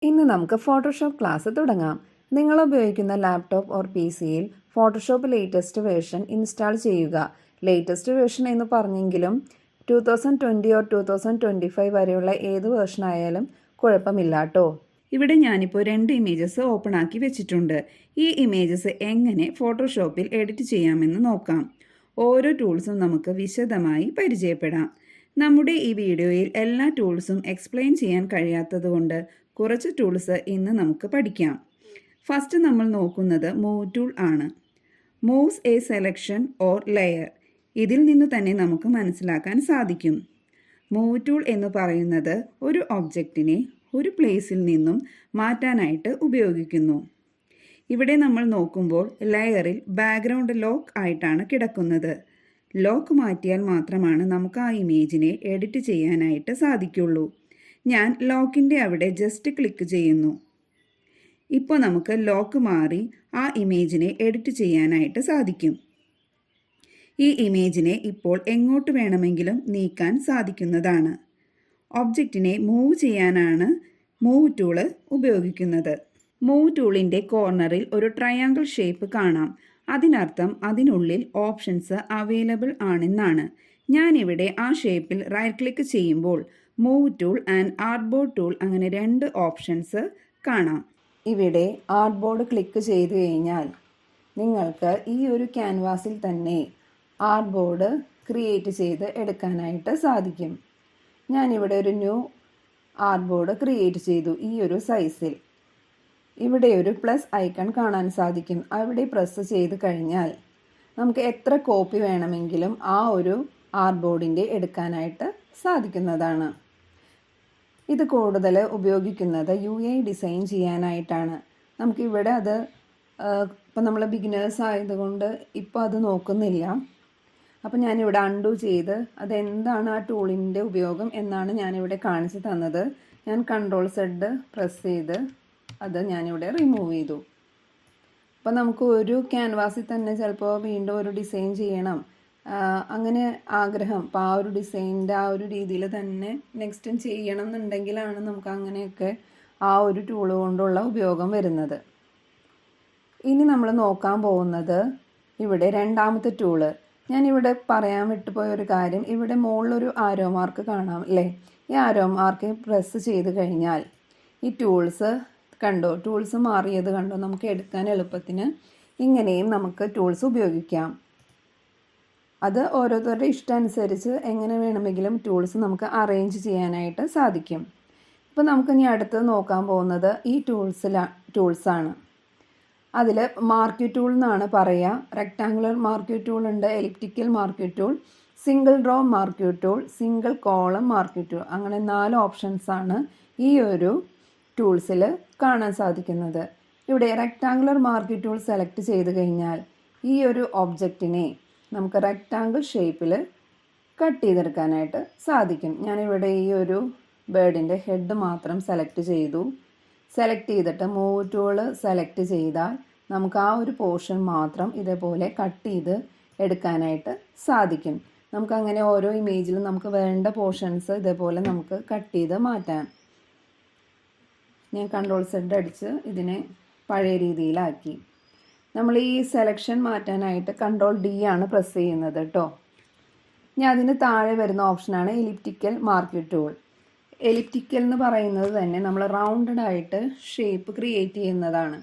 ഇന്ന് നമുക്ക് Photoshop class തുടങ്ങാം. നിങ്ങൾ ഉപയോഗിക്കുന്ന ലാപ്ടോപ്പ് ഓർ PC-യിൽ ഫോട്ടോഷോപ്പ് ലേറ്റസ്റ്റ് വേർഷൻ ഇൻസ്റ്റാൾ ചെയ്യുക. ലേറ്റസ്റ്റ് വേർഷൻ എന്ന് പറഞ്ഞെങ്കിലും 2020 ഓർ 2025 വരെയുള്ള ഏത് വേർഷൻ ആയാലും കുഴപ്പമില്ല കേട്ടോ. ഇവിടെ ഞാനിപ്പോൾ 2 ഇമേജസ് ഓപ്പൺ ആക്കി വെച്ചിട്ടുണ്ട്. ഈ ഇമേജസ് എങ്ങനെ ഫോട്ടോഷോപ്പിൽ എഡിറ്റ് ചെയ്യാമെന്ന് നോക്കാം. ഓരോ ടൂൾസും നമുക്ക് വിശദമായി പരിചയപ്പെടാം. നമ്മുടെ ഈ വീഡിയോയിൽ എല്ലാ ടൂൾസും എക്സ്പ്ലെയിൻ ചെയ്യാൻ കഴിയാത്തതുകൊണ്ട് കുറച്ച് ടൂൾസ് ഇന്ന് നമുക്ക് പഠിക്കാം. ഫസ്റ്റ് നമ്മൾ നോക്കുന്നത് മൂവ് ടൂൾ ആണ്. Moves A selection or layer. ഇതിൽ നിന്ന് തന്നെ നമുക്ക് മനസ്സിലാക്കാൻ സാധിക്കും. മൂവ് ടൂൾ എന്ന് പറയുന്നത് ഒരു ഒബ്ജക്റ്റിനെ ഒരു പ്ലേസിൽ നിന്നും മാറ്റാനായിട്ട് ഉപയോഗിക്കുന്നു. ഇവിടെ നമ്മൾ നോക്കുമ്പോൾ ലെയറിൽ ബാക്ക്ഗ്രൗണ്ട് ലോക്ക് ആയിട്ടാണ് കിടക്കുന്നത്. ലോക്ക് മാറ്റിയാൽ മാത്രമാണ് നമുക്ക് ആ ഇമേജിനെ എഡിറ്റ് ചെയ്യാനായിട്ട് സാധിക്കുള്ളൂ. ഞാൻ ലോക്കിൻ്റെ അവിടെ ജസ്റ്റ് ക്ലിക്ക് ചെയ്യുന്നു. ഇപ്പോൾ നമുക്ക് ലോക്ക് മാറി ആ ഇമേജിനെ എഡിറ്റ് ചെയ്യാനായിട്ട് സാധിക്കും. ഈ ഇമേജിനെ ഇപ്പോൾ എങ്ങോട്ട് വേണമെങ്കിലും നീക്കാൻ സാധിക്കുന്നതാണ്. ഒബ്ജക്റ്റിനെ മൂവ് ചെയ്യാനാണ് മൂവ് ടൂള് ഉപയോഗിക്കുന്നത്. മൂവ് ടൂളിൻ്റെ കോർണറിൽ ഒരു ട്രയാങ്കിൾ ഷേപ്പ് കാണാം. അതിനർത്ഥം അതിനുള്ളിൽ ഓപ്ഷൻസ് അവൈലബിൾ ആണെന്നാണ്. ഞാനിവിടെ ആ ഷേപ്പിൽ റൈറ്റ് ക്ലിക്ക് ചെയ്യുമ്പോൾ മൂവ് ടൂൾ ആൻഡ് ആർട്ട്ബോർഡ് ടൂൾ അങ്ങനെ 2 ഓപ്ഷൻസ് കാണാം. ഇവിടെ ആർട്ട്ബോർഡ് ക്ലിക്ക് ചെയ്ത് കഴിഞ്ഞാൽ നിങ്ങൾക്ക് ഈ ഒരു ക്യാൻവാസിൽ തന്നെ ആർട്ട്ബോർഡ് ക്രിയേറ്റ് ചെയ്ത് എടുക്കാനായിട്ട് സാധിക്കും. ഞാനിവിടെ ഒരു ന്യൂ ആർട്ട്ബോർഡ് ക്രിയേറ്റ് ചെയ്തു ഈ ഒരു സൈസിൽ. ഇവിടെ ഒരു പ്ലസ് ഐക്കൺ കാണാൻ സാധിക്കും. അവിടെ പ്രസ് ചെയ്ത് കഴിഞ്ഞാൽ നമുക്ക് എത്ര കോപ്പി വേണമെങ്കിലും ആ ഒരു ആർട്ട്ബോർഡിൻ്റെ എടുക്കാനായിട്ട് സാധിക്കുന്നതാണ്. ഇത് കൂടുതൽ ഉപയോഗിക്കുന്നത് UI ഡിസൈൻ ചെയ്യാനായിട്ടാണ്. നമുക്കിവിടെ അത് ഇപ്പം നമ്മൾ ബിഗിനേഴ്സ് ആയതുകൊണ്ട് ഇപ്പോൾ അത് നോക്കുന്നില്ല. അപ്പം ഞാനിവിടെ അൺഡു ചെയ്ത് അതെന്താണ് ആ ടൂളിൻ്റെ ഉപയോഗം എന്നാണ് ഞാനിവിടെ കാണിച്ചു തന്നത്. ഞാൻ CTRL-Z പ്രസ് ചെയ്ത് അത് ഞാനിവിടെ റിമൂവ് ചെയ്തു. അപ്പം നമുക്ക് ഒരു ക്യാൻവാസിൽ തന്നെ ചിലപ്പോൾ വീണ്ടും ഒരു ഡിസൈൻ ചെയ്യണം, അങ്ങനെ ആഗ്രഹം, അപ്പോൾ ആ ഒരു ഡിസൈനിൻ്റെ ആ ഒരു രീതിയിൽ തന്നെ നെക്സ്റ്റും ചെയ്യണം എന്നുണ്ടെങ്കിലാണ് നമുക്ക് അങ്ങനെയൊക്കെ ആ ഒരു ടൂള് കൊണ്ടുള്ള ഉപയോഗം വരുന്നത്. ഇനി നമ്മൾ നോക്കാൻ പോകുന്നത് ഇവിടെ രണ്ടാമത്തെ ടൂള്. ഞാനിവിടെ പറയാൻ വിട്ടുപോയ ഒരു കാര്യം, ഇവിടെ മുകളിലൊരു ആരോ മാർക്ക് കാണാം അല്ലേ? ഈ ആരോ മാർക്ക് പ്രസ് ചെയ്ത് കഴിഞ്ഞാൽ ഈ ടൂൾസ് കണ്ടോ, ടൂൾസ് മാറിയത് കണ്ടോ? നമുക്ക് എടുക്കാൻ എളുപ്പത്തിന് ഇങ്ങനെയും നമുക്ക് ടൂൾസ് ഉപയോഗിക്കാം. അത് ഓരോരുത്തരുടെ ഇഷ്ടമനുസരിച്ച് എങ്ങനെ വേണമെങ്കിലും ടൂൾസ് നമുക്ക് അറേഞ്ച് ചെയ്യാനായിട്ട് സാധിക്കും. ഇപ്പോൾ നമുക്കിനി അടുത്ത് നോക്കാൻ പോകുന്നത് ഈ ടൂൾസാണ്. അതിൽ മാർക്ക് ടൂൾ എന്നാണ് പറയുക. റെക്ടാങ്കുലർ മാർക്ക് ടൂൾ ഉണ്ട്, elliptical mark tool, single raw mark tool, single column mark tool, അങ്ങനെ 4 ഓപ്ഷൻസാണ് ഈ ഒരു ടൂൾസിൽ കാണാൻ സാധിക്കുന്നത്. ഇവിടെ റെക്ടാങ്കുലർ മാർക്ക് ടൂൾ സെലക്ട് ചെയ്ത് കഴിഞ്ഞാൽ ഈ ഒരു ഒബ്ജക്റ്റിനെ നമുക്ക് റെക്ടാങ്കിൾ ഷേപ്പിൽ കട്ട് ചെയ്തെടുക്കാനായിട്ട് സാധിക്കും. ഞാനിവിടെ ഈ ഒരു ബേർഡിൻ്റെ ഹെഡ് മാത്രം സെലക്ട് ചെയ്തു. സെലക്ട് ചെയ്തിട്ട് മൂവ് ടൂള് സെലക്ട് ചെയ്താൽ നമുക്ക് ആ ഒരു പോർഷൻ മാത്രം ഇതേപോലെ കട്ട് ചെയ്ത് എടുക്കാനായിട്ട് സാധിക്കും. നമുക്കങ്ങനെ ഓരോ ഇമേജിലും നമുക്ക് വേണ്ട പോർഷൻസ് ഇതേപോലെ നമുക്ക് കട്ട് ചെയ്ത് മാറ്റാം. ഞാൻ CTRL-Z അടിച്ച് ഇതിനെ പഴയ രീതിയിലാക്കി. നമ്മൾ ഈ സെലക്ഷൻ മാറ്റാനായിട്ട് CTRL-D ആണ് പ്രസ് ചെയ്യുന്നത് കേട്ടോ. ഞാൻ അതിന് താഴെ വരുന്ന ഓപ്ഷനാണ് എലിപ്റ്റിക്കൽ മാർക്ക് ടൂൾ. എലിപ്റ്റിക്കൽ എന്ന് പറയുന്നത് തന്നെ നമ്മൾ റൗണ്ടഡ് ആയിട്ട് ഷേപ്പ് ക്രിയേറ്റ് ചെയ്യുന്നതാണ്.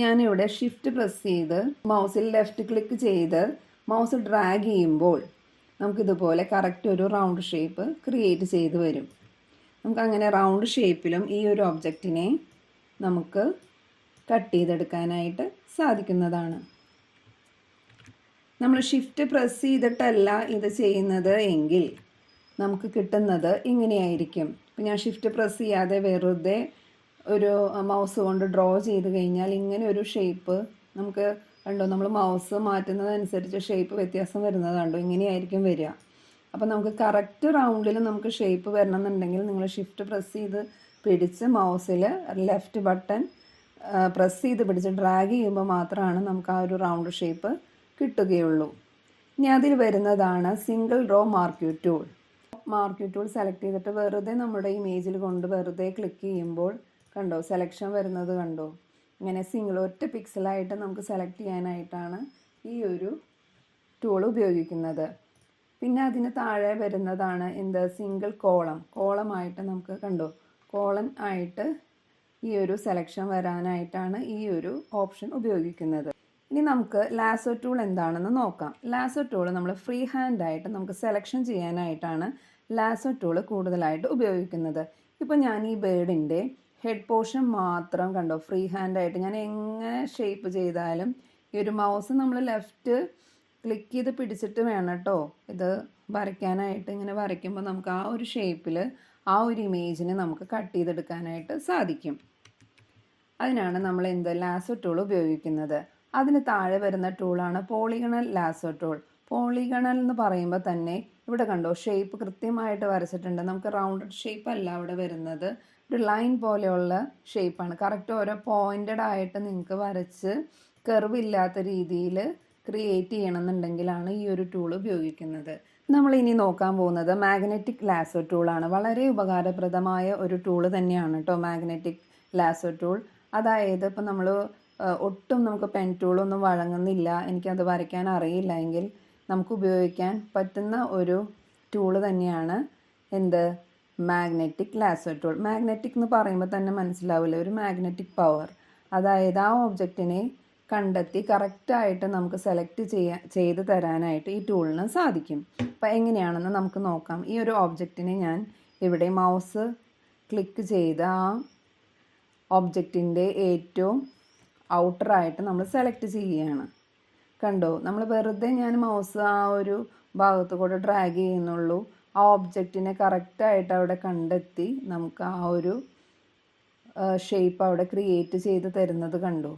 ഞാനിവിടെ ഷിഫ്റ്റ് പ്രസ് ചെയ്ത് മൗസിൽ ലെഫ്റ്റ് ക്ലിക്ക് ചെയ്ത് മൗസ് ഡ്രാഗ് ചെയ്യുമ്പോൾ നമുക്കിതുപോലെ കറക്റ്റ് ഒരു റൗണ്ട് ഷേപ്പ് ക്രിയേറ്റ് ചെയ്ത് വരും. നമുക്കങ്ങനെ റൗണ്ട് ഷേപ്പിലും ഈ ഒരു ഒബ്ജക്റ്റിനെ നമുക്ക് കട്ട് ചെയ്തെടുക്കാനായിട്ട് സാധിക്കുന്നതാണ്. നമ്മൾ ഷിഫ്റ്റ് പ്രസ് ചെയ്തിട്ടല്ല ഇത് ചെയ്യുന്നത് എങ്കിൽ നമുക്ക് കിട്ടുന്നത് ഇങ്ങനെയായിരിക്കും. ഇപ്പം ഞാൻ ഷിഫ്റ്റ് പ്രസ് ചെയ്യാതെ വെറുതെ ഒരു മൗസ് കൊണ്ട് ഡ്രോ ചെയ്ത് കഴിഞ്ഞാൽ ഇങ്ങനെ ഒരു ഷേപ്പ് നമുക്ക് കണ്ടോ, നമ്മൾ മൗസ് മാറ്റുന്നതനുസരിച്ച് ഷേപ്പ് വ്യത്യാസം വരുന്നത് കണ്ടോ, ഇങ്ങനെയായിരിക്കും വരിക. അപ്പോൾ നമുക്ക് കറക്റ്റ് റൗണ്ടിൽ നമുക്ക് ഷേപ്പ് വരണമെന്നുണ്ടെങ്കിൽ നിങ്ങൾ ഷിഫ്റ്റ് പ്രസ് ചെയ്ത് പിടിച്ച് മൗസിൽ ലെഫ്റ്റ് ബട്ടൺ പ്രസ് ചെയ്ത് പിടിച്ച് ഡ്രാഗ് ചെയ്യുമ്പോൾ മാത്രമാണ് നമുക്ക് ആ ഒരു റൗണ്ട് ഷേപ്പ് കിട്ടുകയുള്ളൂ. ഇനി അതിൽ വരുന്നതാണ് single raw mark tool. Mark tool select ചെയ്തിട്ട് വെറുതെ നമ്മുടെ ഇമേജിൽ കൊണ്ട് വെറുതെ ക്ലിക്ക് ചെയ്യുമ്പോൾ കണ്ടോ സെലക്ഷൻ വരുന്നത് കണ്ടോ. ഇങ്ങനെ സിംഗിൾ ഒറ്റ പിക്സലായിട്ട് നമുക്ക് സെലക്ട് ചെയ്യാനായിട്ടാണ് ഈ ഒരു ടൂൾ ഉപയോഗിക്കുന്നത്. പിന്നെ അതിന് താഴെ വരുന്നതാണ് എന്ത് സിംഗിൾ കോളമായിട്ട് നമുക്ക് കണ്ടോ കോളൻ ആയിട്ട് ഈ ഒരു സെലക്ഷൻ വരാനായിട്ടാണ് ഈ ഒരു ഓപ്ഷൻ ഉപയോഗിക്കുന്നത്. ഇനി നമുക്ക് ലാസോ ടൂൾ എന്താണെന്ന് നോക്കാം. ലാസോ ടൂൾ നമ്മൾ ഫ്രീ ഹാൻഡായിട്ട് നമുക്ക് സെലക്ഷൻ ചെയ്യാനായിട്ടാണ് ലാസോ ടൂൾ കൂടുതലായിട്ട് ഉപയോഗിക്കുന്നത്. ഇപ്പോൾ ഞാൻ ഈ ബേർഡിൻ്റെ ഹെഡ് പോർഷൻ മാത്രം കണ്ടോ ഫ്രീ ഹാൻഡായിട്ട് ഞാൻ എങ്ങനെ ഷേപ്പ് ചെയ്താലും ഈ ഒരു മൗസ് നമ്മൾ ലെഫ്റ്റ് ക്ലിക്ക് ചെയ്ത് പിടിച്ചിട്ട് വേണം കേട്ടോ ഇത് വരയ്ക്കാനായിട്ട്. ഇങ്ങനെ വരയ്ക്കുമ്പോൾ നമുക്ക് ആ ഒരു ഷേപ്പിൽ ആ ഒരു ഇമേജിനെ നമുക്ക് കട്ട് ചെയ്തെടുക്കാനായിട്ട് സാധിക്കും. അതിനാണ് നമ്മൾ ലാസോ ടൂൾ ഉപയോഗിക്കുന്നത്. അതിന് താഴെ വരുന്ന ടൂളാണ് പോളിഗണൽ ലാസോ ടൂൾ. പോളിഗണൽ എന്ന് പറയുമ്പോൾ തന്നെ ഇവിടെ കണ്ടോ ഷേപ്പ് കൃത്യമായിട്ട് വരച്ചിട്ടുണ്ട്. നമുക്ക് റൗണ്ടഡ് ഷേപ്പ് അല്ല അവിടെ വരുന്നത്, ഒരു ലൈൻ പോലെയുള്ള ഷേപ്പാണ്. കറക്റ്റ് ഓരോ പോയിൻറ്റഡ് ആയിട്ട് നിങ്ങൾക്ക് വരച്ച് കർവ് ഇല്ലാത്ത രീതിയിൽ ക്രിയേറ്റ് ചെയ്യണമെന്നുണ്ടെങ്കിലാണ് ഈ ഒരു ടൂൾ ഉപയോഗിക്കുന്നത്. നമ്മൾ ഇനി നോക്കാൻ പോകുന്നത് മാഗ്നറ്റിക് ലാസോ ടൂളാണ്. വളരെ ഉപകാരപ്രദമായ ഒരു ടൂള് തന്നെയാണ് കേട്ടോ മാഗ്നറ്റിക് ലാസോ ടൂൾ. അതായത് ഇപ്പം നമ്മൾ ഒട്ടും നമുക്ക് പെൻ ടൂളൊന്നും വഴങ്ങുന്നില്ല, എനിക്കത് വരയ്ക്കാൻ അറിയില്ല എങ്കിൽ നമുക്ക് ഉപയോഗിക്കാൻ പറ്റുന്ന ഒരു ടൂള് തന്നെയാണ് മാഗ്നറ്റിക് ലാസോ ടൂൾ. മാഗ്നറ്റിക് എന്ന് പറയുമ്പോൾ തന്നെ മനസ്സിലാവില്ല, ഒരു മാഗ്നറ്റിക് പവർ. അതായത് ആ ഒബ്ജക്റ്റിനെ കണ്ടെത്തി കറക്റ്റായിട്ട് നമുക്ക് സെലക്ട് ചെയ്ത് തരാനായിട്ട് ഈ ടൂളിന് സാധിക്കും. അപ്പോൾ എങ്ങനെയാണെന്ന് നമുക്ക് നോക്കാം. ഈ ഒരു ഒബ്ജക്റ്റിനെ ഞാൻ ഇവിടെ മൗസ് ക്ലിക്ക് ചെയ്ത് ആ ഒബ്ജക്റ്റിൻ്റെ ഏറ്റവും ഔട്ടറായിട്ട് നമ്മൾ സെലക്ട് ചെയ്യുകയാണ്. കണ്ടോ നമ്മൾ വെറുതെ ഞാൻ മൗസ് ആ ഒരു ഭാഗത്ത് കൂടെ ഡ്രാഗ് ചെയ്യുന്നുള്ളൂ, ആ ഒബ്ജക്റ്റിനെ കറക്റ്റായിട്ട് അവിടെ കണ്ടെത്തി നമുക്ക് ആ ഒരു ഷേപ്പ് അവിടെ ക്രിയേറ്റ് ചെയ്ത് തരുന്നത് കണ്ടോ.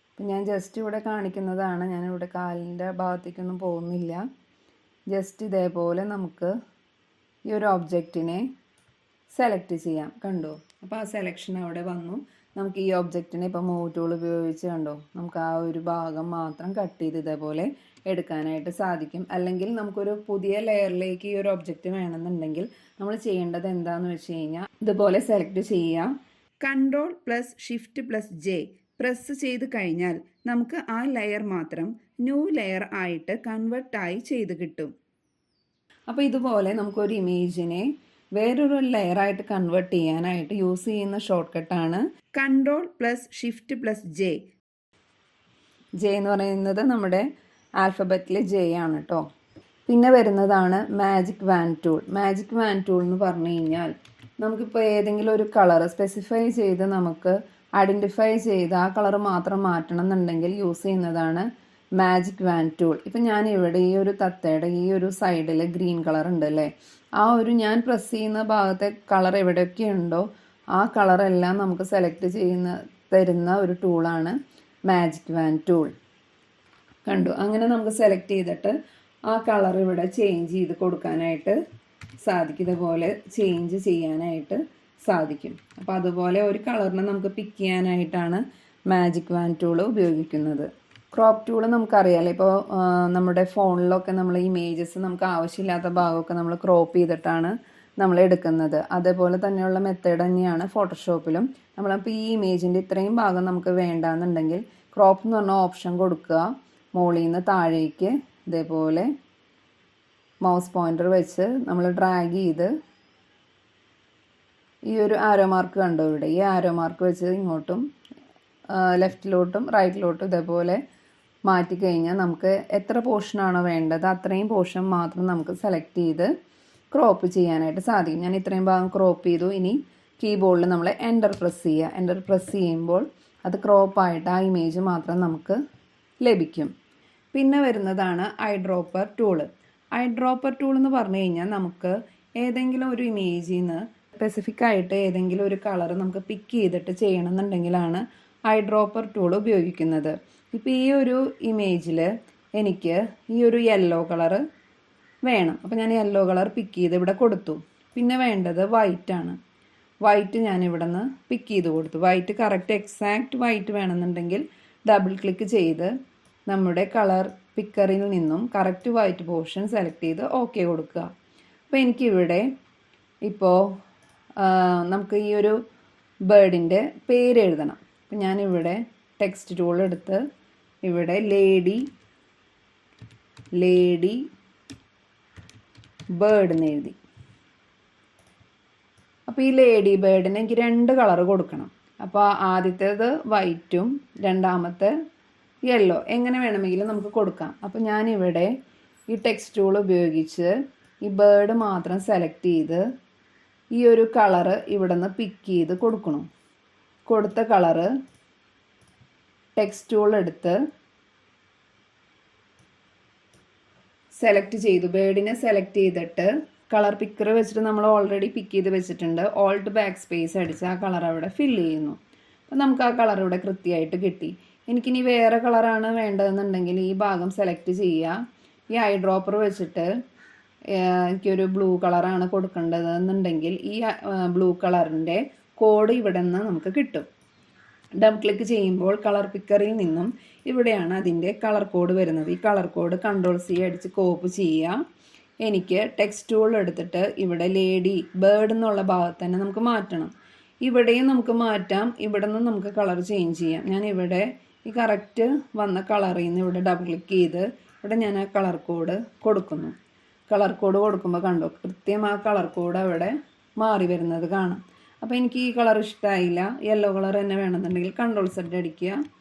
അപ്പം ഞാൻ ജസ്റ്റ് ഇവിടെ കാണിക്കുന്നതാണ്, ഞാനിവിടെ കാലിൻ്റെ ഭാഗത്തേക്കൊന്നും പോകുന്നില്ല. ജസ്റ്റ് ഇതേപോലെ നമുക്ക് ഈ ഒരു ഒബ്ജക്റ്റിനെ സെലക്ട് ചെയ്യാം കണ്ടോ. അപ്പോൾ ആ സെലക്ഷൻ അവിടെ വന്നു. നമുക്ക് ഈ ഒബ്ജക്റ്റിനെ ഇപ്പോൾ മൂവ് ടൂൾ ഉപയോഗിച്ച് കണ്ടോ നമുക്ക് ആ ഒരു ഭാഗം മാത്രം കട്ട് ചെയ്ത് ഇതേപോലെ എടുക്കാനായിട്ട് സാധിക്കും. അല്ലെങ്കിൽ നമുക്കൊരു പുതിയ ലെയറിലേക്ക് ഈ ഒരു ഒബ്ജക്റ്റ് വേണമെന്നുണ്ടെങ്കിൽ നമ്മൾ ചെയ്യേണ്ടത് എന്താണെന്ന് വെച്ച് കഴിഞ്ഞാൽ ഇതുപോലെ സെലക്ട് ചെയ്യുക, Ctrl+Shift+J പ്രസ് ചെയ്ത് കഴിഞ്ഞാൽ നമുക്ക് ആ ലെയർ മാത്രം ന്യൂ ലെയർ ആയിട്ട് കൺവേർട്ടായി ചെയ്ത് കിട്ടും. അപ്പോൾ ഇതുപോലെ നമുക്കൊരു ഇമേജിനെ വേറൊരു ലെയറായിട്ട് കൺവേർട്ട് ചെയ്യാനായിട്ട് യൂസ് ചെയ്യുന്ന ഷോർട്ട് കട്ടാണ് Ctrl+Shift+J. എന്ന് പറയുന്നത് നമ്മുടെ ആൽഫബറ്റിലെ J ആണ് കേട്ടോ. പിന്നെ വരുന്നതാണ് magic want tool. Magic want tool എന്ന് പറഞ്ഞു കഴിഞ്ഞാൽ നമുക്കിപ്പോൾ ഏതെങ്കിലും ഒരു കളർ സ്പെസിഫൈ ചെയ്ത് നമുക്ക് ഐഡൻറ്റിഫൈ ചെയ്ത് ആ കളർ മാത്രം മാറ്റണം എന്നുണ്ടെങ്കിൽ യൂസ് ചെയ്യുന്നതാണ് മാജിക് വാൻഡ് ടൂൾ. ഇപ്പം ഞാൻ ഇവിടെ ഈ ഒരു തത്തയുടെ ഈ ഒരു സൈഡിൽ ഗ്രീൻ കളർ ഉണ്ട് അല്ലേ, ആ ഒരു ഞാൻ പ്രസ് ചെയ്യുന്ന ഭാഗത്തെ കളർ എവിടെയൊക്കെ ഉണ്ടോ ആ കളറെല്ലാം നമുക്ക് സെലക്ട് തരുന്ന ഒരു ടൂളാണ് മാജിക് വാൻഡ് ടൂൾ. കണ്ടു, അങ്ങനെ നമുക്ക് സെലക്ട് ചെയ്തിട്ട് ആ കളർ ഇവിടെ ചേഞ്ച് ചെയ്ത് കൊടുക്കാനായിട്ട് സാധിക്കും, ഇതുപോലെ ചേഞ്ച് ചെയ്യാനായിട്ട് സാധിക്കും. അപ്പോൾ അതുപോലെ ഒരു കളറിനെ നമുക്ക് പിക്ക് ചെയ്യാനായിട്ടാണ് മാജിക് വാൻഡ് ടൂൾ ഉപയോഗിക്കുന്നത്. ക്രോപ്പ് ടൂൾ നമുക്കറിയാമല്ലോ, ഇപ്പോൾ നമ്മുടെ ഫോണിലൊക്കെ നമ്മൾ ഇമേജസ് നമുക്ക് ആവശ്യമില്ലാത്ത ഭാഗമൊക്കെ നമ്മൾ ക്രോപ്പ് ചെയ്തിട്ടാണ് നമ്മൾ എടുക്കുന്നത്. അതേപോലെ തന്നെയുള്ള മെത്തേഡ് തന്നെയാണ് ഫോട്ടോഷോപ്പിലും. നമ്മളപ്പോൾ ഈ ഇമേജിൻ്റെ ഇത്രയും ഭാഗം നമുക്ക് വേണ്ടാന്നുണ്ടെങ്കിൽ ക്രോപ്പ് എന്ന് പറഞ്ഞ ഓപ്ഷൻ കൊടുക്കുക, മുകളിൽ നിന്ന് താഴേക്ക് ഇതേപോലെ മൗസ് പോയിൻ്റർ വെച്ച് നമ്മൾ ഡ്രാഗ് ചെയ്ത് ഈ ഒരു ആരോ മാർക്ക് കണ്ടോ ഇവിടെ, ഈ ആരോ മാർക്ക് വെച്ച് ഇങ്ങോട്ടും ലെഫ്റ്റിലോട്ടും റൈറ്റിലോട്ടും ഇതേപോലെ മാറ്റിക്കഴിഞ്ഞാൽ നമുക്ക് എത്ര പോർഷനാണോ വേണ്ടത് അത്രയും പോർഷൻ മാത്രം നമുക്ക് സെലക്ട് ചെയ്ത് ക്രോപ്പ് ചെയ്യാനായിട്ട് സാധിക്കും. ഞാൻ ഇത്രയും ഭാഗം ക്രോപ്പ് ചെയ്തു. ഇനി കീബോർഡിൽ നമ്മൾ എൻ്റർ പ്രസ് ചെയ്യുക. എൻ്റർ പ്രസ് ചെയ്യുമ്പോൾ അത് ക്രോപ്പായിട്ട് ആ ഇമേജ് മാത്രം നമുക്ക് ലഭിക്കും. പിന്നെ വരുന്നതാണ് I dropper tool. I dropper tool എന്ന് പറഞ്ഞു കഴിഞ്ഞാൽ നമുക്ക് ഏതെങ്കിലും ഒരു ഇമേജിൽ നിന്ന് സ്പെസിഫിക് ആയിട്ട് ഏതെങ്കിലും ഒരു കളർ നമുക്ക് പിക്ക് ചെയ്തിട്ട് ചെയ്യണമെന്നുണ്ടെങ്കിലാണ് ഐ ഡ്രോപ്പർ ടൂൾ ഉപയോഗിക്കുന്നത്. ഇപ്പോൾ ഈ ഒരു ഇമേജിൽ എനിക്ക് ഈ ഒരു യെല്ലോ കളറ് വേണം, അപ്പോൾ ഞാൻ യെല്ലോ കളർ പിക്ക് ചെയ്ത് ഇവിടെ കൊടുത്തു. പിന്നെ വേണ്ടത് വൈറ്റാണ്. വൈറ്റ് ഞാൻ ഇവിടെ നിന്ന് പിക്ക് ചെയ്ത് കൊടുത്തു. വൈറ്റ് കറക്റ്റ് എക്സാക്റ്റ് വൈറ്റ് വേണമെന്നുണ്ടെങ്കിൽ ഡബിൾ ക്ലിക്ക് ചെയ്ത് നമ്മുടെ കളർ പിക്കറിൽ നിന്നും കറക്റ്റ് വൈറ്റ് പോർഷൻ സെലക്ട് ചെയ്ത് ഓക്കെ കൊടുക്കുക. അപ്പോൾ എനിക്കിവിടെ ഇപ്പോൾ നമുക്ക് ഈ ഒരു ബേർഡിൻ്റെ പേര് എഴുതണം. അപ്പം ഞാനിവിടെ ടെക്സ്റ്റ് ടൂൾ എടുത്ത് ഇവിടെ ലേഡി ബേർഡ് എന്ന് എഴുതി. അപ്പോൾ ഈ ലേഡി ബേർഡിന് എനിക്ക് 2 കളർ കൊടുക്കണം. അപ്പോൾ ആദ്യത്തേത് വൈറ്റും രണ്ടാമത്തെ യെല്ലോ, എങ്ങനെ വേണമെങ്കിലും നമുക്ക് കൊടുക്കാം. അപ്പോൾ ഞാനിവിടെ ഈ ടെക്സ്റ്റ് ടൂൾ ഉപയോഗിച്ച് ഈ ബേർഡ് മാത്രം സെലക്ട് ചെയ്ത് ഈ ഒരു കളറ് ഇവിടെ നിന്ന് പിക്ക് ചെയ്ത് കൊടുക്കണം. കൊടുത്ത കളറ് ടെക്സ്റ്റ് ടൂൾ എടുത്ത് സെലക്ട് ചെയ്തു. ബേർഡിനെ സെലക്ട് ചെയ്തിട്ട് കളർ പിക്കർ വെച്ചിട്ട് നമ്മൾ ഓൾറെഡി പിക്ക് ചെയ്ത് വെച്ചിട്ടുണ്ട്. ഓൾട്ട് ബാക്ക് സ്പേസ് അടിച്ച് ആ കളർ അവിടെ ഫില്ല് ചെയ്യുന്നു. അപ്പം നമുക്ക് ആ കളർ ഇവിടെ കൃത്യമായിട്ട് കിട്ടി. എനിക്കിനി വേറെ കളറാണ് വേണ്ടതെന്നുണ്ടെങ്കിൽ ഈ ഭാഗം സെലക്ട് ചെയ്യുക. ഈ ഐ ഡ്രോപ്പർ വെച്ചിട്ട് എനിക്കൊരു ബ്ലൂ കളറാണ് കൊടുക്കേണ്ടതെന്നുണ്ടെങ്കിൽ ഈ ബ്ലൂ കളറിൻ്റെ കോഡ് ഇവിടെ നിന്ന് നമുക്ക് കിട്ടും. ഡബിൾ ക്ലിക്ക് ചെയ്യുമ്പോൾ കളർ പിക്കറിൽ നിന്നും ഇവിടെയാണ് അതിൻ്റെ കളർ കോഡ് വരുന്നത്. ഈ കളർ കോഡ് Ctrl+C അടിച്ച് കോപ്പി ചെയ്യുക. എനിക്ക് ടെക്സ്റ്റ് ടൂൾ എടുത്തിട്ട് ഇവിടെ ലേഡി ബേർഡ് എന്നുള്ള ഭാഗത്ത് തന്നെ നമുക്ക് മാറ്റണം. ഇവിടെയും നമുക്ക് മാറ്റാം. ഇവിടെ നിന്ന് നമുക്ക് കളർ ചേഞ്ച് ചെയ്യാം. ഞാൻ ഇവിടെ ഈ കറക്റ്റ് വന്ന കളറിൽ നിന്ന് ഇവിടെ ഡബിൾ ക്ലിക്ക് ചെയ്ത് ഇവിടെ ഞാൻ ആ കളർ കോഡ് കൊടുക്കുന്നു. കളർ കോഡ് കൊടുക്കുമ്പോൾ കണ്ടോ, കൃത്യം ആ കളർ കോഡ് അവിടെ മാറി വരുന്നത് കാണാം. അപ്പോൾ എനിക്ക് ഈ കളർ ഇഷ്ടമായില്ല, യെല്ലോ കളർ തന്നെ വേണമെന്നുണ്ടെങ്കിൽ Ctrl+Z അടിക്കുക.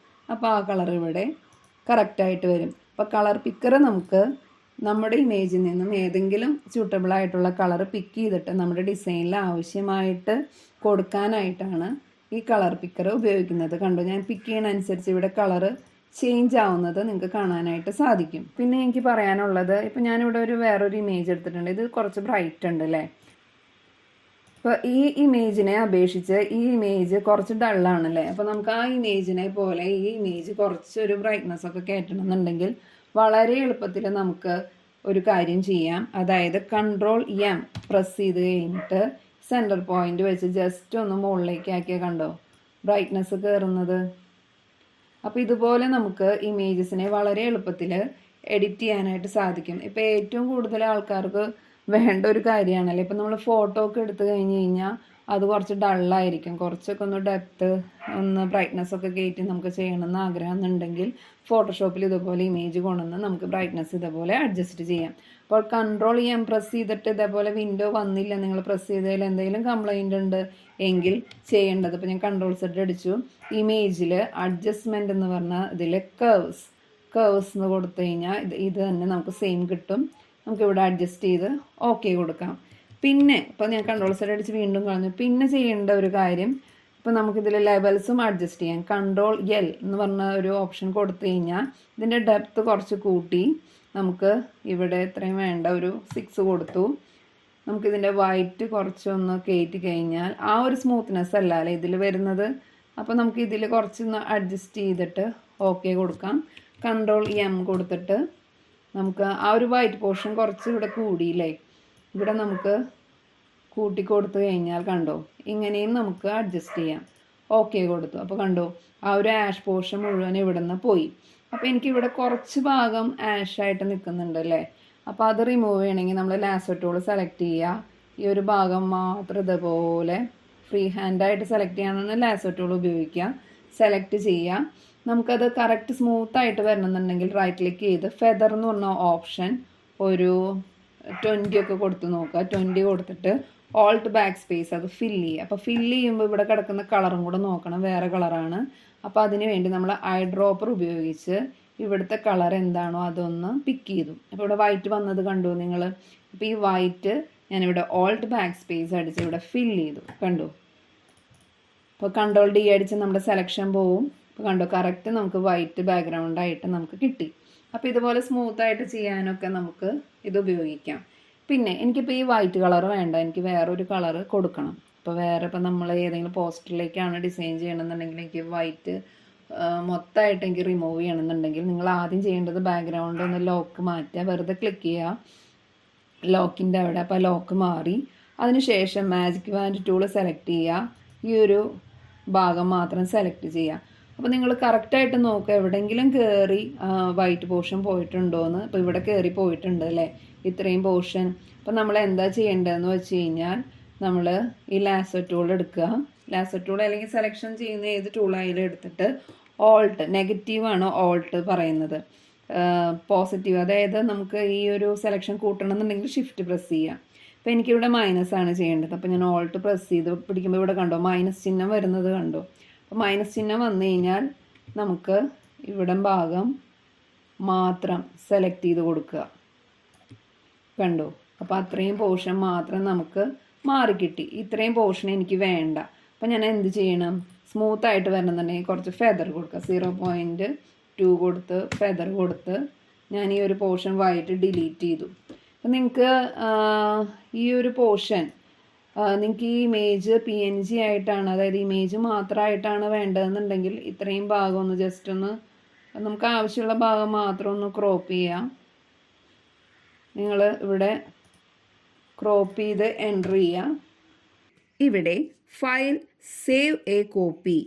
അപ്പോൾ ആ കളർ ഇവിടെ കറക്റ്റായിട്ട് വരും. അപ്പോൾ കളർ പിക്കർ നമുക്ക് നമ്മുടെ ഇമേജിൽ നിന്നും ഏതെങ്കിലും സ്യൂട്ടബിൾ ആയിട്ടുള്ള കളർ പിക്ക് ചെയ്തിട്ട് നമ്മുടെ ഡിസൈനിൽ ആവശ്യമായിട്ട് കൊടുക്കാനായിട്ടാണ് ഈ കളർ പിക്കർ ഉപയോഗിക്കുന്നത്. കണ്ടോ, ഞാൻ പിക്ക് ചെയ്യുന്നതനുസരിച്ച് ഇവിടെ കളർ ചേഞ്ച് ആവുന്നത് നിങ്ങൾക്ക് കാണാനായിട്ട് സാധിക്കും. പിന്നെ എനിക്ക് പറയാനുള്ളത്, ഇപ്പോൾ ഞാനിവിടെ വേറൊരു ഇമേജ് എടുത്തിട്ടുണ്ട്. ഇത് കുറച്ച് ബ്രൈറ്റ് ഉണ്ട് അല്ലേ. അപ്പോൾ ഈ ഇമേജിനെ അപേക്ഷിച്ച് ഈ ഇമേജ് കുറച്ച് ഡള്ളാണല്ലേ. അപ്പോൾ നമുക്ക് ആ ഇമേജിനെ പോലെ ഈ ഇമേജ് കുറച്ചൊരു ബ്രൈറ്റ്നസ് ഒക്കെ കയറ്റണമെന്നുണ്ടെങ്കിൽ വളരെ എളുപ്പത്തിൽ നമുക്ക് ഒരു കാര്യം ചെയ്യാം. അതായത് Ctrl+M പ്രസ് ചെയ്ത് കഴിഞ്ഞിട്ട് സെൻറ്റർ പോയിന്റ് വെച്ച് ജസ്റ്റ് ഒന്ന് മുകളിലേക്ക് ആക്കിയാൽ കണ്ടോ ബ്രൈറ്റ്നസ് കയറുന്നത്. അപ്പോൾ ഇതുപോലെ നമുക്ക് ഇമേജസിനെ വളരെ എളുപ്പത്തിൽ എഡിറ്റ് ചെയ്യാനായിട്ട് സാധിക്കും. ഇപ്പോൾ ഏറ്റവും കൂടുതൽ ആൾക്കാർക്ക് വേണ്ട ഒരു കാര്യമാണല്ലോ. ഇപ്പം നമ്മൾ ഫോട്ടോ ഒക്കെ എടുത്തു കഴിഞ്ഞ് കഴിഞ്ഞാൽ അത് കുറച്ച് ഡള്ളായിരിക്കും. കുറച്ചൊക്കെ ഒന്ന് ഡെപ്ത്ത് ഒന്ന് ബ്രൈറ്റ്നസ് ഒക്കെ കയറ്റി നമുക്ക് ചെയ്യണമെന്ന് ആഗ്രഹം എന്നുണ്ടെങ്കിൽ ഫോട്ടോഷോപ്പിൽ ഇതുപോലെ ഇമേജ് കൊണ്ടുവന്ന് നമുക്ക് ബ്രൈറ്റ്നസ് ഇതുപോലെ അഡ്ജസ്റ്റ് ചെയ്യാം. അപ്പോൾ Ctrl+M പ്രസ് ചെയ്തിട്ട് ഇതേപോലെ വിൻഡോ വന്നില്ല, നിങ്ങൾ പ്രസ് ചെയ്തതിൽ എന്തെങ്കിലും കംപ്ലൈൻറ്റ് ഉണ്ട് എങ്കിൽ ചെയ്യേണ്ടത്, ഇപ്പോൾ ഞാൻ Ctrl+Z അടിച്ചു. ഇമേജിൽ അഡ്ജസ്റ്റ്മെൻറ്റ് എന്ന് പറഞ്ഞാൽ ഇതിൽ കേവ്സ് എന്ന് കൊടുത്തു കഴിഞ്ഞാൽ ഇത് തന്നെ നമുക്ക് സെയിം കിട്ടും. നമുക്കിവിടെ അഡ്ജസ്റ്റ് ചെയ്ത് ഓക്കെ കൊടുക്കാം. പിന്നെ ഇപ്പോൾ ഞാൻ Ctrl+Z അടിച്ച് വീണ്ടും കളഞ്ഞു. പിന്നെ ചെയ്യേണ്ട ഒരു കാര്യം, ഇപ്പോൾ നമുക്കിതിൽ ലെവൽസും അഡ്ജസ്റ്റ് ചെയ്യാം. Ctrl+L എന്ന് പറഞ്ഞ ഒരു ഓപ്ഷൻ കൊടുത്തു കഴിഞ്ഞാൽ ഇതിൻ്റെ ഡെപ്ത്ത് കുറച്ച് കൂട്ടി നമുക്ക് ഇവിടെ എത്രയും വേണ്ട ഒരു 6 കൊടുത്തു. നമുക്കിതിൻ്റെ വൈറ്റ് കുറച്ചൊന്ന് കയറ്റി കഴിഞ്ഞാൽ ആ ഒരു സ്മൂത്ത്നെസ് അല്ലല്ലേ ഇതിൽ വരുന്നത്. അപ്പോൾ നമുക്ക് ഇതിൽ കുറച്ചൊന്ന് അഡ്ജസ്റ്റ് ചെയ്തിട്ട് ഓക്കെ കൊടുക്കാം. Ctrl+M കൊടുത്തിട്ട് നമുക്ക് ആ ഒരു വൈറ്റ് പോർഷൻ കുറച്ച് ഇവിടെ കൂടിയില്ലേ, ഇവിടെ നമുക്ക് കൂട്ടി കൊടുത്തു കഴിഞ്ഞാൽ കണ്ടോ ഇങ്ങനെയും നമുക്ക് അഡ്ജസ്റ്റ് ചെയ്യാം. ഓക്കെ കൊടുത്തു. അപ്പോൾ കണ്ടോ ആ ഒരു ആഷ് പോർഷൻ മുഴുവൻ ഇവിടെ നിന്ന് പോയി. അപ്പോൾ എനിക്കിവിടെ കുറച്ച് ഭാഗം ആഷായിട്ട് നിൽക്കുന്നുണ്ട് അല്ലേ. അപ്പോൾ അത് റിമൂവ് ചെയ്യണമെങ്കിൽ നമ്മൾ ലാസോ ടൂൾ സെലക്ട് ചെയ്യുക. ഈ ഒരു ഭാഗം മാത്രം ഇതുപോലെ ഫ്രീ ഹാൻഡായിട്ട് സെലക്ട് ചെയ്യാനാണ് ലാസോ ടൂൾ ഉപയോഗിക്കുക. സെലക്ട് ചെയ്യുക. നമുക്കത് കറക്റ്റ് സ്മൂത്തായിട്ട് വരണമെന്നുണ്ടെങ്കിൽ റൈറ്റ് ക്ലിക്ക് ചെയ്ത് ഫെദർ എന്ന് പറഞ്ഞ ഓപ്ഷൻ ഒരു 20 ഒക്കെ കൊടുത്ത് നോക്കുക. 20 കൊടുത്തിട്ട് ഓൾട്ട് ബാക്ക് സ്പേസ് അത് ഫില്ല് ചെയ്യുക. അപ്പോൾ ഫില്ല് ചെയ്യുമ്പോൾ ഇവിടെ കിടക്കുന്ന കളറും കൂടെ നോക്കണം, വേറെ കളറാണ്. അപ്പോൾ അതിന് വേണ്ടി നമ്മൾ ഐ ഡ്രോപ്പർ ഉപയോഗിച്ച് ഇവിടുത്തെ കളർ എന്താണോ അതൊന്ന് പിക്ക് ചെയ്തു. അപ്പോൾ ഇവിടെ വൈറ്റ് വന്നത് കണ്ടു നിങ്ങൾ. അപ്പോൾ ഈ വൈറ്റ് ഞാനിവിടെ ഓൾട്ട് ബാക്ക് സ്പേസ് അടിച്ച് ഇവിടെ ഫില്ല് ചെയ്തു. കണ്ടു. അപ്പോൾ Ctrl+D അടിച്ച് നമ്മുടെ സെലക്ഷൻ പോവും. അപ്പോൾ കണ്ടോ കറക്റ്റ് നമുക്ക് വൈറ്റ് ബാക്ക്ഗ്രൗണ്ടായിട്ട് നമുക്ക് കിട്ടി. അപ്പോൾ ഇതുപോലെ സ്മൂത്തായിട്ട് ചെയ്യാനൊക്കെ നമുക്ക് ഇത് ഉപയോഗിക്കാം. പിന്നെ എനിക്കിപ്പോൾ ഈ വൈറ്റ് കളർ വേണ്ട, എനിക്ക് വേറൊരു കളർ കൊടുക്കണം. ഇപ്പോൾ വേറെ ഇപ്പോൾ നമ്മൾ ഏതെങ്കിലും പോസ്റ്ററിലേക്കാണ് ഡിസൈൻ ചെയ്യണമെന്നുണ്ടെങ്കിൽ എനിക്ക് വൈറ്റ് മൊത്തമായിട്ട് എനിക്ക് റിമൂവ് ചെയ്യണമെന്നുണ്ടെങ്കിൽ നിങ്ങൾ ആദ്യം ചെയ്യേണ്ടത് ബാക്ക്ഗ്രൗണ്ട് ഒന്ന് ലോക്ക് മാറ്റുക. വെറുതെ ക്ലിക്ക് ചെയ്യുക ലോക്കിൻ്റെ അവിടെ. അപ്പോൾ ലോക്ക് മാറി അതിനുശേഷം മാജിക് വാൻഡ് ടൂൾ സെലക്ട് ചെയ്യുക. ഈ ഒരു ഭാഗം മാത്രം സെലക്ട് ചെയ്യുക. അപ്പോൾ നിങ്ങൾ കറക്റ്റായിട്ട് നോക്കുക എവിടെയെങ്കിലും കയറി വൈറ്റ് പോർഷൻ പോയിട്ടുണ്ടോയെന്ന്. ഇപ്പോൾ ഇവിടെ കയറി പോയിട്ടുണ്ട് അല്ലേ ഇത്രയും പോർഷൻ. അപ്പോൾ നമ്മൾ എന്താ ചെയ്യേണ്ടതെന്ന് വെച്ച് കഴിഞ്ഞാൽ നമ്മൾ ഈ ലാസോ ടൂൾ എടുക്കുക. ലാസർ ടൂൾ അല്ലെങ്കിൽ സെലക്ഷൻ ചെയ്യുന്ന ഏത് ടൂളായാലും എടുത്തിട്ട് ഓൾട്ട്, നെഗറ്റീവാണ് ഓൾട്ട് പറയുന്നത്, പോസിറ്റീവ് അതായത് നമുക്ക് ഈ ഒരു സെലക്ഷൻ കൂട്ടണം എന്നുണ്ടെങ്കിൽ ഷിഫ്റ്റ് പ്രസ് ചെയ്യാം. അപ്പോൾ എനിക്കിവിടെ മൈനസ് ആണ് ചെയ്യേണ്ടത്. അപ്പോൾ ഞാൻ ഓൾട്ട് പ്രസ് ചെയ്ത് പിടിക്കുമ്പോൾ ഇവിടെ കണ്ടോ മൈനസ് ചിഹ്നം വരുന്നത് കണ്ടോ. അപ്പോൾ മൈനസ് ചിഹ്നം വന്നു കഴിഞ്ഞാൽ നമുക്ക് ഇവിടെ ഭാഗം മാത്രം സെലക്ട് ചെയ്ത് കൊടുക്കുക, കണ്ടോ. അപ്പോൾ അത്രയും പോർഷൻ മാത്രം നമുക്ക് മാറിക്കിട്ടി. ഇത്രയും പോർഷൻ എനിക്ക് വേണ്ട. അപ്പോൾ ഞാൻ എന്ത് ചെയ്യണം, സ്മൂത്തായിട്ട് വരണമെന്നുണ്ടെങ്കിൽ കുറച്ച് ഫെദർ കൊടുക്കുക. 0.2 കൊടുത്ത് ഫെദർ കൊടുത്ത് ഞാൻ ഈ ഒരു പോർഷൻ വൈറ്റ് ഡിലീറ്റ് ചെയ്തു. അപ്പം നിങ്ങൾക്ക് ഈ ഒരു പോർഷൻ നിങ്ങൾക്ക് ഈ ഇമേജ് PNG ആയിട്ടാണ്, അതായത് ഇമേജ് മാത്രമായിട്ടാണ് വേണ്ടതെന്നുണ്ടെങ്കിൽ ഇത്രയും ഭാഗം ഒന്ന് ജസ്റ്റ് ഒന്ന് നമുക്ക് ആവശ്യമുള്ള ഭാഗം മാത്രം ഒന്ന് ക്രോപ്പ് ചെയ്യാം. നിങ്ങൾ ഇവിടെ ക്രോപ്പ് ചെയ്ത് എൻ്റർ ചെയ്യുക. ഇവിടെ ഫയൽ സേവ് എ കോപ്പി,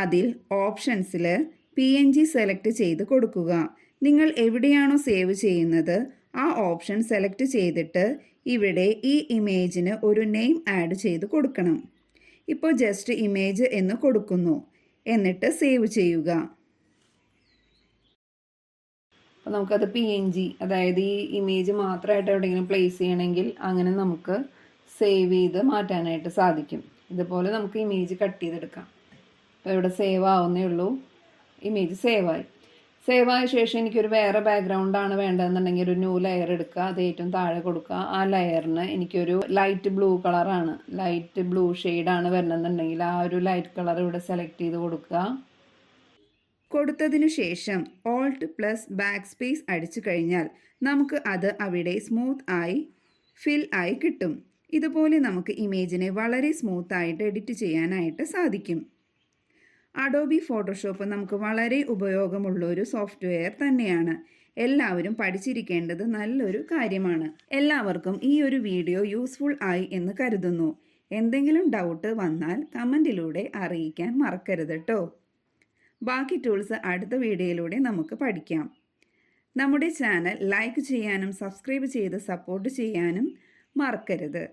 അതിൽ ഓപ്ഷൻസിൽ PNG സെലക്ട് ചെയ്ത് കൊടുക്കുക. നിങ്ങൾ എവിടെയാണോ സേവ് ചെയ്യുന്നത് ആ ഓപ്ഷൻ സെലക്ട് ചെയ്തിട്ട് ഇവിടെ ഈ ഇമേജിന് ഒരു നെയിം ആഡ് ചെയ്ത് കൊടുക്കണം. ഇപ്പോൾ ജസ്റ്റ് ഇമേജ് എന്ന് കൊടുക്കുന്നു, എന്നിട്ട് സേവ് ചെയ്യുക. അപ്പോൾ നമുക്കത് PNG, അതായത് ഈ ഇമേജ് മാത്രമായിട്ട് എവിടെയെങ്കിലും പ്ലേസ് ചെയ്യണമെങ്കിൽ അങ്ങനെ നമുക്ക് സേവ് ചെയ്ത് മാറ്റാനായിട്ട് സാധിക്കും. ഇതുപോലെ നമുക്ക് ഇമേജ് കട്ട് ചെയ്തെടുക്കാം. അപ്പോൾ ഇവിടെ സേവ് ആവുന്നേ ഉള്ളൂ. ഇമേജ് സേവായി. സേവായ ശേഷം എനിക്കൊരു വേറെ ബാക്ക്ഗ്രൗണ്ടാണ് വേണ്ടതെന്നുണ്ടെങ്കിൽ ഒരു ന്യൂ ലെയർ എടുക്കുക, അത് ഏറ്റവും താഴെ കൊടുക്കുക. ആ ലെയറിന് എനിക്കൊരു ലൈറ്റ് ബ്ലൂ കളറാണ്, ലൈറ്റ് ബ്ലൂ ഷെയ്ഡാണ് വരണമെന്നുണ്ടെങ്കിൽ ആ ഒരു ലൈറ്റ് കളർ ഇവിടെ സെലക്ട് ചെയ്ത് കൊടുക്കുക. കൊടുത്തതിനു ശേഷം Alt+Backspace അടിച്ചു കഴിഞ്ഞാൽ നമുക്ക് അത് അവിടെ സ്മൂത്ത് ആയി ഫിൽ ആയി കിട്ടും. ഇതുപോലെ നമുക്ക് ഇമേജിനെ വളരെ സ്മൂത്തായിട്ട് എഡിറ്റ് ചെയ്യാനായിട്ട് സാധിക്കും. അഡോബി ഫോട്ടോഷോപ്പ് നമുക്ക് വളരെ ഉപയോഗമുള്ള ഒരു സോഫ്റ്റ്വെയർ തന്നെയാണ്. എല്ലാവരും പഠിച്ചിരിക്കേണ്ടത് നല്ലൊരു കാര്യമാണ്. എല്ലാവർക്കും ഈ ഒരു വീഡിയോ യൂസ്ഫുൾ ആയി എന്ന് കരുതുന്നു. എന്തെങ്കിലും ഡൗട്ട് വന്നാൽ കമൻറ്റിലൂടെ അറിയിക്കാൻ മറക്കരുത് കേട്ടോ. ബാക്കി ടൂൾസ് അടുത്ത വീഡിയോയിലൂടെ നമുക്ക് പഠിക്കാം. നമ്മുടെ ചാനൽ ലൈക്ക് ചെയ്യാനും സബ്സ്ക്രൈബ് ചെയ്ത് സപ്പോർട്ട് ചെയ്യാനും മറക്കരുത്.